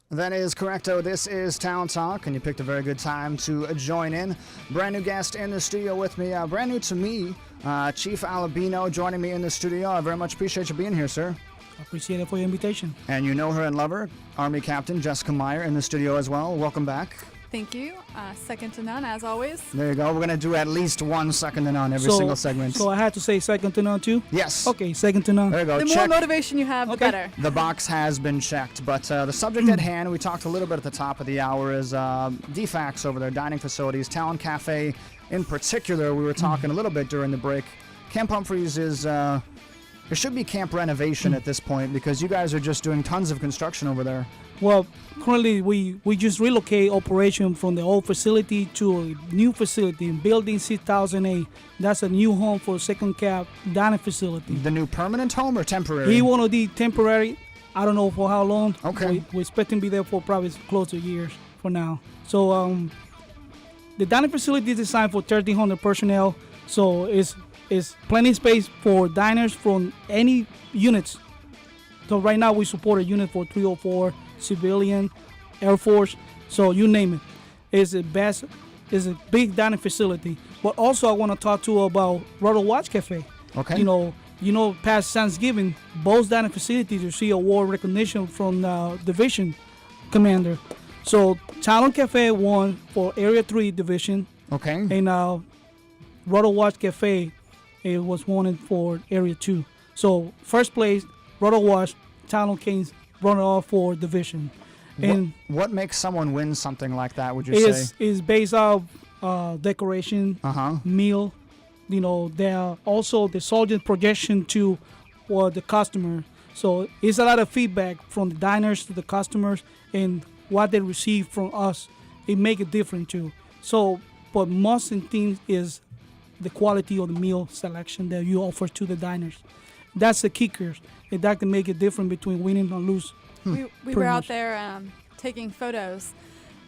That is correcto. This is Talon Talk, and you picked a very good time to join in. Brand new guest in the studio with me, brand new to me, Chief Alabino joining me in the studio. I very much appreciate you being here, sir. I appreciate it for your invitation. And you know her and love her, Army Captain Jessica Meyer in the studio as well. Welcome back. Thank you. Second to none, as always. There you go. We're going to do at least one second to none every single segment. So I had to say second to none too? Yes. Okay, second to none. There you go. The more motivation you have, the better. The box has been checked, but the subject at hand, we talked a little bit at the top of the hour, is DFACs over there, dining facilities, Talon Cafe in particular. We were talking a little bit during the break. Camp Humphreys is, it should be camp renovation at this point because you guys are just doing tons of construction over there. Well, currently we just relocate operation from the old facility to a new facility in Building 6008. That's a new home for Second Cap dining facility. The new permanent home or temporary? He want to be temporary. I don't know for how long. Okay. We expect him to be there for probably close to years for now. So the dining facility is designed for 1,300 personnel. So it's plenty of space for diners from any units. So right now we support a unit for 304, civilian, Air Force, so you name it. It's the best. It's a big dining facility. But also I want to talk to you about Roto Watch Cafe. Okay. You know, past Thanksgiving, both dining facilities receive award recognition from the division commander. So Talon Cafe won for Area 3 division. Okay. And Roto Watch Cafe, it was won for Area 2. So first place, Roto Watch, Talon Kings run off for division. And what makes someone win something like that, would you say? Is based off decoration, meal. You know, there are also the soldier projection to the customer. So it's a lot of feedback from the diners to the customers and what they receive from us. It make it different too. So, but most thing is the quality of the meal selection that you offer to the diners. That's the kickers. And that can make it different between winning or lose. We were out there taking photos,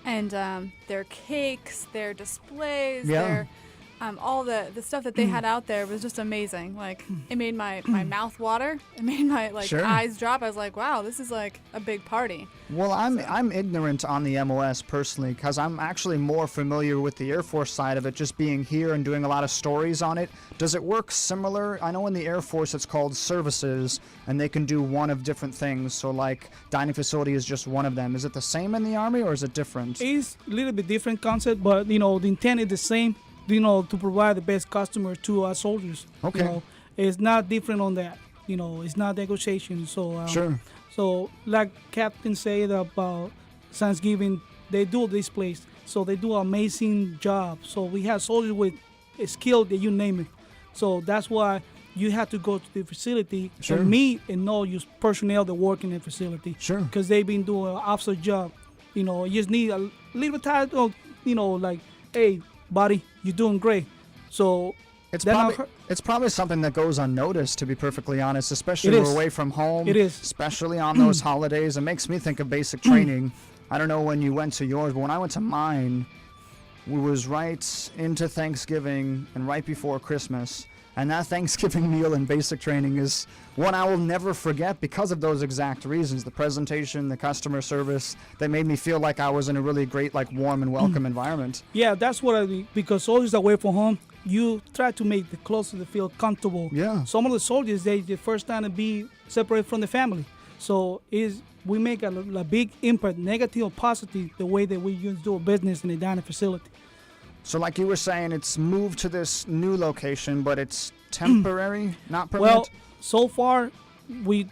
and their cakes, their displays, their all the stuff that they had out there was just amazing. Like, it made my mouth water. It made my eyes drop. I was like, wow, this is like a big party. Well, I'm ignorant on the MOS personally because I'm actually more familiar with the Air Force side of it, just being here and doing a lot of stories on it. Does it work similar? I know in the Air Force it's called services, and they can do one of different things. So like dining facility is just one of them. Is it the same in the Army or is it different? It's a little bit different concept, but the intent is the same. To provide the best customer to our soldiers. Okay. It's not different on that. It's not negotiation. So sure. So like Captain said about Thanksgiving, they do this place. So they do an amazing job. So we have soldiers with a skill that you name it. So that's why you have to go to the facility and meet and know your personnel that work in the facility. Sure. Because they've been doing an officer job. You just need a little time of, like, hey, buddy, you're doing great. So it's probably something that goes unnoticed, to be perfectly honest, especially when we're away from home. It is. Especially on those holidays. It makes me think of basic training. I don't know when you went to yours, but when I went to mine, it was right into Thanksgiving and right before Christmas. And that Thanksgiving meal in basic training is one I will never forget because of those exact reasons. The presentation, the customer service, they made me feel like I was in a really great, warm and welcome environment. Yeah, that's what I mean. Because soldiers away from home, you try to make the closest to feel comfortable. Yeah. Some of the soldiers, they the first time to be separated from the family. So we make a big impact, negative or positive, the way that we used to do business in the dining facility. So like you were saying, it's moved to this new location, but it's temporary, not permanent? Well, so far, we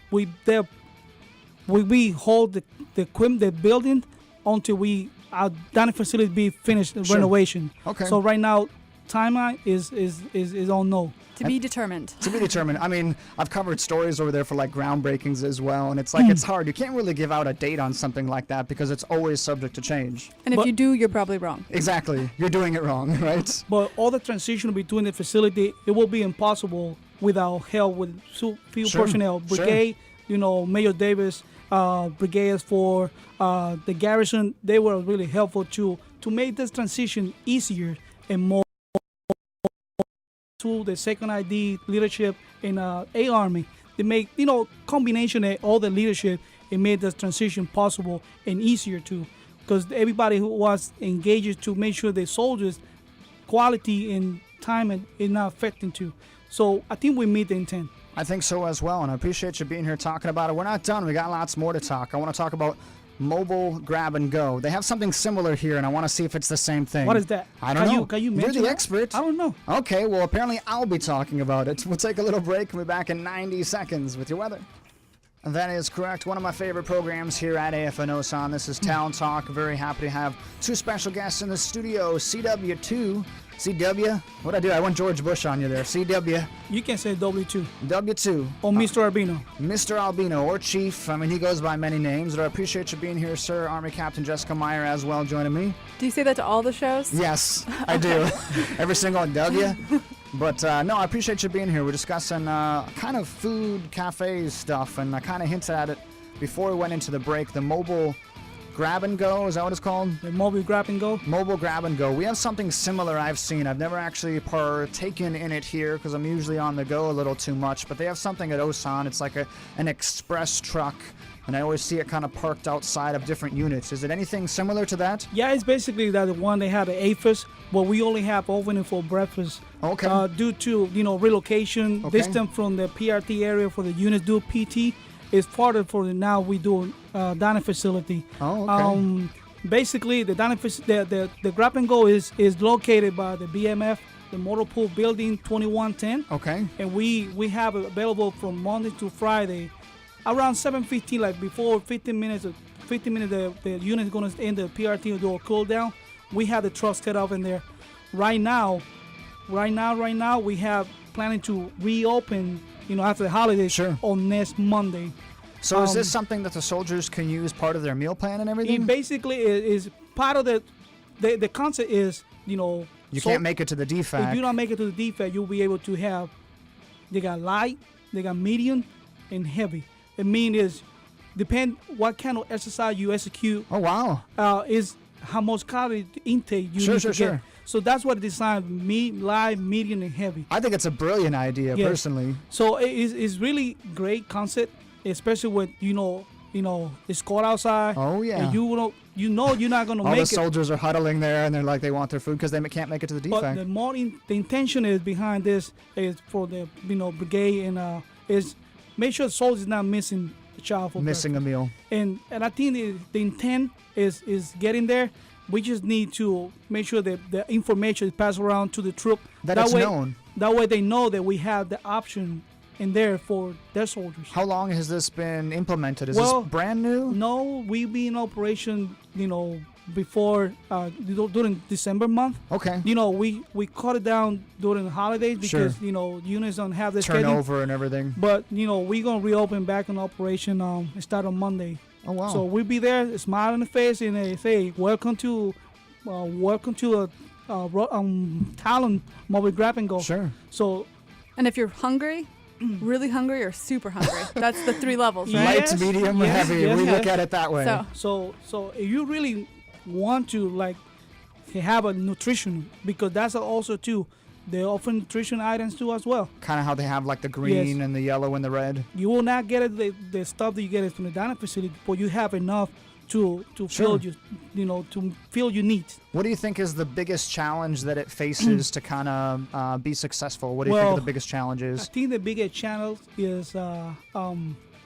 hold the building until our dining facility be finished renovation. Okay. So right now, timeline is unknown. To be determined. To be determined. I mean, I've covered stories over there for groundbreakings as well, and it's it's hard. You can't really give out a date on something like that because it's always subject to change. And if you do, you're probably wrong. Exactly. You're doing it wrong, right? But all the transition between the facility, it will be impossible without help with few personnel. Brigade, Major Davis, brigades for the garrison, they were really helpful to make this transition easier and more to the second ID leadership in A Army. They make, combination of all the leadership it made the transition possible and easier too, because everybody who was engaged to make sure the soldiers quality and time is not affecting too. So I think we meet the intent. I think so as well, and I appreciate you being here talking about it. We're not done. We got lots more to talk. I want to talk about mobile grab and go. They have something similar here, and I want to see if it's the same thing. What is that? I don't know. Can you You're mention the that? expert. I don't know. Okay, well, apparently I'll be talking about it. We'll take a little break and be back in 90 seconds with your weather. That is correct. One of my favorite programs here at AFN Osan. This is Talon Talk. Very happy to have two special guests in the studio. CW2. CW? What'd I do? I went George Bush on you there. CW. You can say W2. W2. Or Mr. Albino. Mr. Albino or Chief. I mean, he goes by many names. But I appreciate you being here, sir. Army Captain Jessica Meyer as well joining me. Do you say that to all the shows? Yes, I do. Every single W. But no, I appreciate you being here. We're discussing kind of food, cafe stuff, and I kind of hinted at it before we went into the break. The mobile grab and go, is that what it's called? The mobile grab and go? Mobile grab and go. We have something similar I've seen. I've never actually partaken in it here because I'm usually on the go a little too much, but they have something at Osan. It's like an express truck, and I always see it kind of parked outside of different units. Is it anything similar to that? Yeah, it's basically that the one they had at AFIS, but we only have opening for breakfast. Okay. Due to, relocation, Okay. distance from the PRT area for the units do PT. It's farther for the now we do dining facility. Oh, okay. Basically, the dining the grab and go is located by the BMF, the Motor Pool Building 2110. Okay. And we have it available from Monday to Friday, around 7:15, like before 15 minutes. The unit is gonna end the PRT or do a cool down. We have the truck set up in there. Right now, we have planning to reopen. After the holidays, Sure. on next Monday. So is this something that the soldiers can use part of their meal plan and everything? It basically is part of the concept is, You can't make it to the DFAC. If you don't make it to the DFAC, you'll be able to have, they got light, they got medium, and heavy. It means depend what kind of exercise you execute. Oh, wow. Is how much calorie intake you need to get. So that's what designed light, medium, and heavy. I think it's a brilliant idea, Yes. personally. So it's really great concept, especially with it's cold outside. Oh, yeah. And you're not gonna All make the soldiers are huddling there, and they're like, they want their food because they can't make it to the But DFAC. the intention is behind this is for the brigade and is make sure the soldiers not missing a child for Missing a meal. And I think the intent is getting there. We just need to make sure that the information is passed around to the troop. That it's way, known. That way they know that we have the option in there for their soldiers. How long has this been implemented? Is Well, this brand new? No, we've been in operation, before during December month. Okay. We cut it down during the holidays because units don't have the schedule. Turnover and everything. But we're gonna reopen back in operation. Start on Monday. Oh, wow. So we'll be there, smile on the face, and they say, "Welcome to Talon Mobile Grab and Go." Sure. So, And if you're hungry, really hungry or super hungry, that's the 3 levels, right? Light, Yes, medium, yes, heavy. yes, We yes. look at it that way. so if you really want to have a nutrition, because that's also too, they offer nutrition items too as well. Kind of how they have like the green Yes. and the yellow and the red. You will not get it, the stuff that you get from the dining facility, but you have enough to Sure. fill to fill your needs. What do you think is the biggest challenge that it faces to kind of be successful? What do you think Well, the biggest challenge I is? think the biggest channel is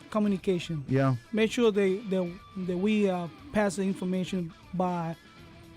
communication. Yeah. Make sure that we pass the information by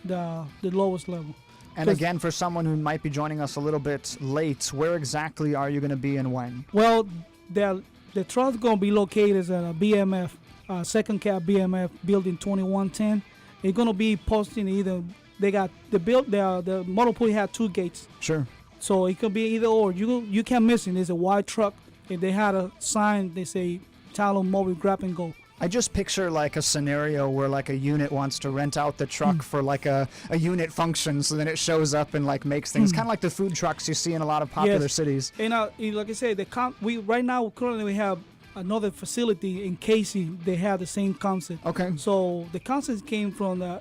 the lowest level. And 'Cause- again, for someone who might be joining us a little bit late, where exactly are you going to be and when? Well, the truck's gonna be located at a BMF, Second Cap BMF Building 2110. It's gonna be posting either. They got the motor pool had 2 gates, Sure. so it could be either or. You can't miss it. It's a white truck. If they had a sign, they say Talon Mobile Grab and Go. I just picture like a scenario where like a unit wants to rent out the truck for like a unit function, so then it shows up and like makes things kind of like the food trucks you see in a lot of popular Yes. cities. And like I said, we right now currently we have another facility in Casey. They have the same concept. Okay. So the concept came from the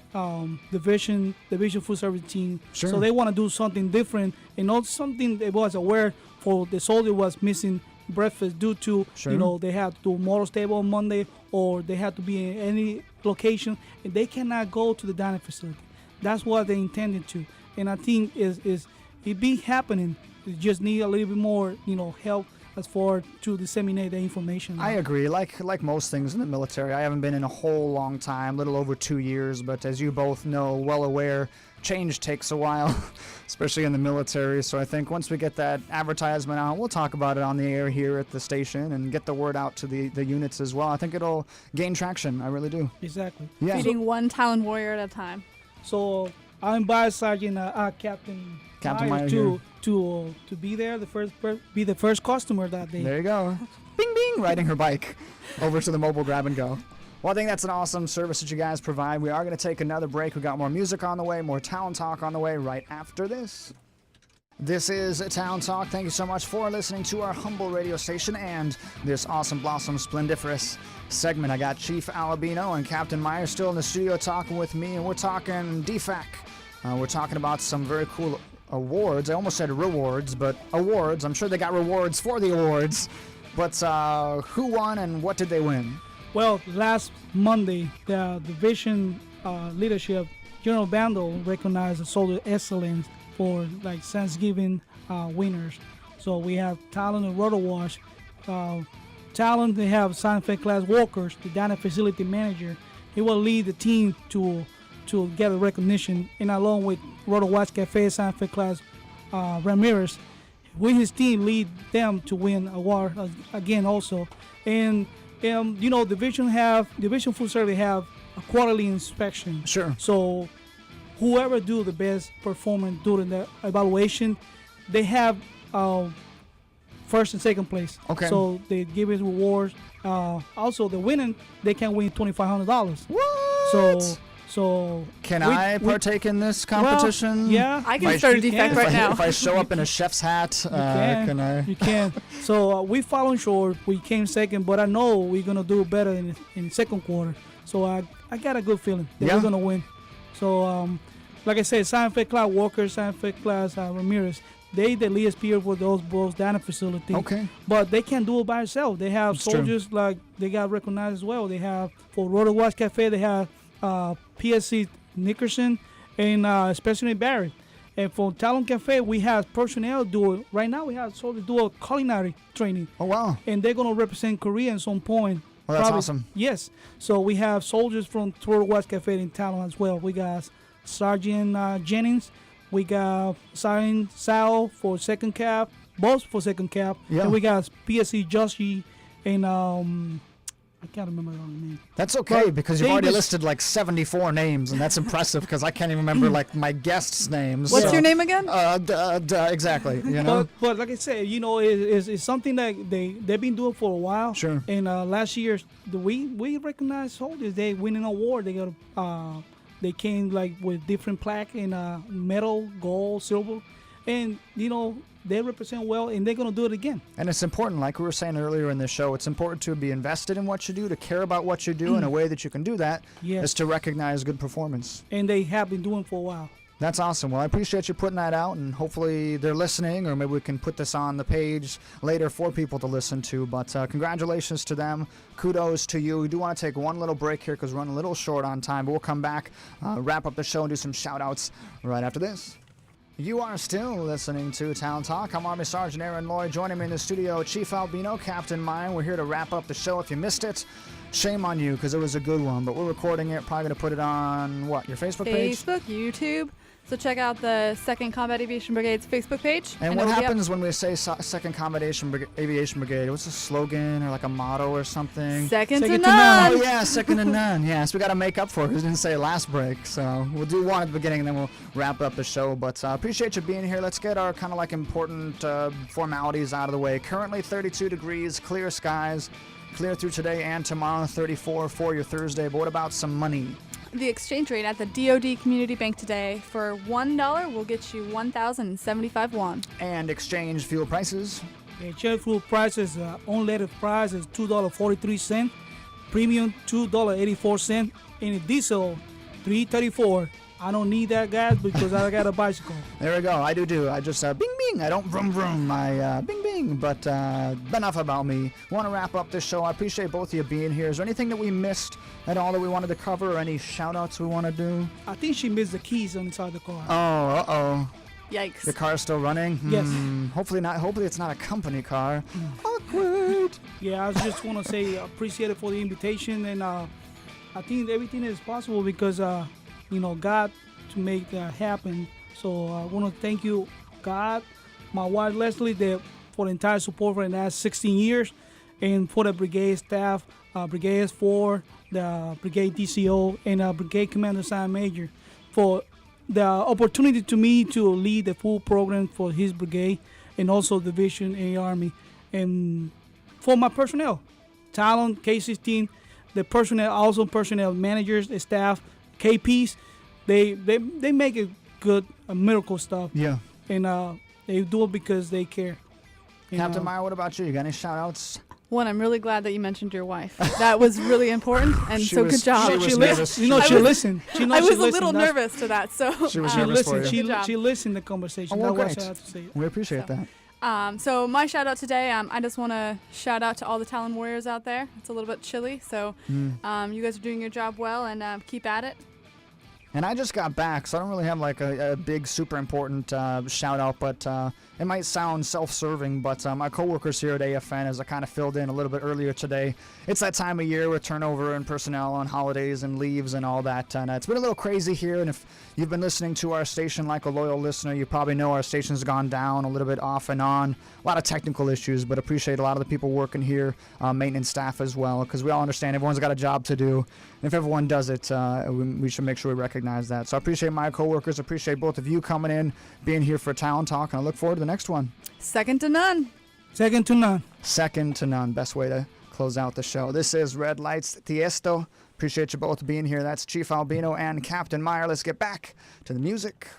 division food service team. Sure. So they want to do something different and not something that was aware for the soldier was missing breakfast due to they have to do motor stable on Monday, or they have to be in any location, and they cannot go to the dining facility. That's what they intended to, and I think is it be happening. It just need a little bit more help as far to disseminate the information. I agree. Like most things in the military, I haven't been in a whole long time, little over 2 years, but as you both know, well aware, change takes a while, especially in the military. So I think once we get that advertisement out, we'll talk about it on the air here at the station and get the word out to the units as well. I think it'll gain traction. I really do. Exactly. Yeah. Feeding one Talon warrior at a time. So I'm by Sergeant Captain Meyer to be there, be the first customer that day. There you go. Bing, bing, riding her bike over to the mobile grab and go. Well, I think that's an awesome service that you guys provide. We are going to take another break. We got more music on the way, more Talon Talk on the way right after this. This is Talon Talk. Thank you so much for listening to our humble radio station and this awesome, blossom, splendiferous segment. I got Chief Alabino and Captain Meyer still in the studio talking with me, and we're talking DFAC. We're talking about some very cool awards. I almost said rewards, but awards. I'm sure they got rewards for the awards. But who won and what did they win? Well, last Monday, the division leadership, General Bando, recognized the soldier excellence for Thanksgiving winners. So we have Talon and Rotowash. Talon, they have Science Fair class workers, the dining facility manager. He will lead the team to get a recognition, and along with Rotowash Cafe Science Fair class Ramirez, with his team lead them to win award again also. And Division Food Service have a quarterly inspection. Sure. So whoever do the best performance during the evaluation, they have first and second place. Okay. So they give us rewards. Also, the winning, they can win $2,500. What? So can I partake in this competition? Well, yeah, I can start a defect right now. If I show up in a chef's hat, can I? You can. So we fallen short. We came second, but I know we're gonna do better in the second quarter. So I got a good feeling that we're gonna win. So like I said, Science Fair class Walker, Science Fair class Ramirez, they the leaders peer for those dining facilities. Okay. But they can't do it by themselves. They have soldiers they got recognized as well. They have for Rotowash Cafe, they have PSC Nickerson and Specialty Barrett. And for Talon Cafe, we have personnel right now we have soldiers do a culinary training. Oh, wow. And they're going to represent Korea at some point. Oh, that's awesome. Yes. So we have soldiers from Rotowash Cafe in Talon as well. We got Sergeant Jennings. We got Sergeant Sal for second cap. Both for second cap. Yeah. And we got PSC Joshi and I can't remember the other name. That's okay, because you've already listed 74 names, and that's impressive because I can't even remember my guests' names. What's your name again? Exactly. You know? But like I said, it's something that they've been doing for a while. Sure. And last year, we recognized soldiers. They win an award. They got they came with different plaque in metal, gold, silver, and they represent well, and they're going to do it again. And it's important, like we were saying earlier in the show, it's important to be invested in what you do, to care about what you do, and a way that you can do that is to recognize good performance. And they have been doing for a while. That's awesome. Well, I appreciate you putting that out, and hopefully they're listening, or maybe we can put this on the page later for people to listen to. But congratulations to them. Kudos to you. We do want to take one little break here because we're running a little short on time, but we'll come back, wrap up the show, and do some shout-outs right after this. You are still listening to Talon Talk. I'm Army Sergeant Aaron Lloyd. Joining me in the studio, Chief Albino, Captain Meyer. We're here to wrap up the show. If you missed it, shame on you because it was a good one. But we're recording it. Probably going to put it on, your Facebook page? Facebook, YouTube. So check out the 2nd Combat Aviation Brigade's Facebook page. And what happens when we say 2nd Combat Aviation Brigade? What's a slogan or a motto or something? Second to none. Oh, yeah, second to none. Yes, we got to make up for it. We didn't say last break. So we'll do one at the beginning and then we'll wrap up the show. But appreciate you being here. Let's get our kind of important formalities out of the way. Currently 32 degrees, clear skies. Clear through today and tomorrow, 34 for your Thursday. But what about some money? The exchange rate at the DoD Community Bank today for $1 will get you 1,075 won. And exchange fuel prices? The exchange fuel prices, unleaded price is $2.43, premium $2.84, and diesel $3.34 I don't need that gas because I got a bicycle. There we go. I do. I just bing bing. I don't vroom vroom. I bing bing. But enough about me. Want to wrap up this show. I appreciate both of you being here. Is there anything that we missed at all that we wanted to cover, or any shout outs we want to do? I think she missed the keys inside the car. Oh, uh-oh. Yikes. The car's still running? Yes. Hopefully not. Hopefully it's not a company car. Awkward. Yeah, I just want to say appreciate it for the invitation, and I think everything is possible because God to make that happen. So I want to thank you, God, my wife Leslie, for the entire support for the last 16 years, and for the brigade staff, brigades for the brigade DCO and brigade commander sergeant major, for the opportunity to me to lead the full program for his brigade and also division in the Army, and for my personnel, Talon, K-16, the personnel, also personnel managers, the staff, KPs, they make a good miracle stuff. Yeah. And they do it because they care. And, Captain Meyer, what about you? You got any shout outs? One, I'm really glad that you mentioned your wife. That was really important, and She was good job. nervous. You know, she listened. She knows I was she a little listened. That's- nervous to that, so She was She nervous for listened. you. Good job. She listened to the conversation. Oh, well, That's great. what I have to say. We appreciate So. that. So my shout out today, I just want to shout out to all the Talon warriors out there. It's a little bit chilly, so you guys are doing your job well, and keep at it. And I just got back, so I don't really have like a big, super important shout out, but it might sound self-serving, but my coworkers here at AFN, as I kind of filled in a little bit earlier today, it's that time of year with turnover and personnel on holidays and leaves and all that, and it's been a little crazy here. And if you've been listening to our station like a loyal listener, you probably know our station's gone down a little bit off and on. A lot of technical issues, but appreciate a lot of the people working here, maintenance staff as well, because we all understand everyone's got a job to do. And if everyone does it, we should make sure we recognize that. So I appreciate my coworkers, appreciate both of you coming in, being here for Talon Talk, and I look forward to the next one. Second to none. Second to none. Second to none. Best way to close out the show. This is Red Lights Tiesto. Appreciate you both being here. That's Chief Albino and Captain Meyer. Let's get back to the music.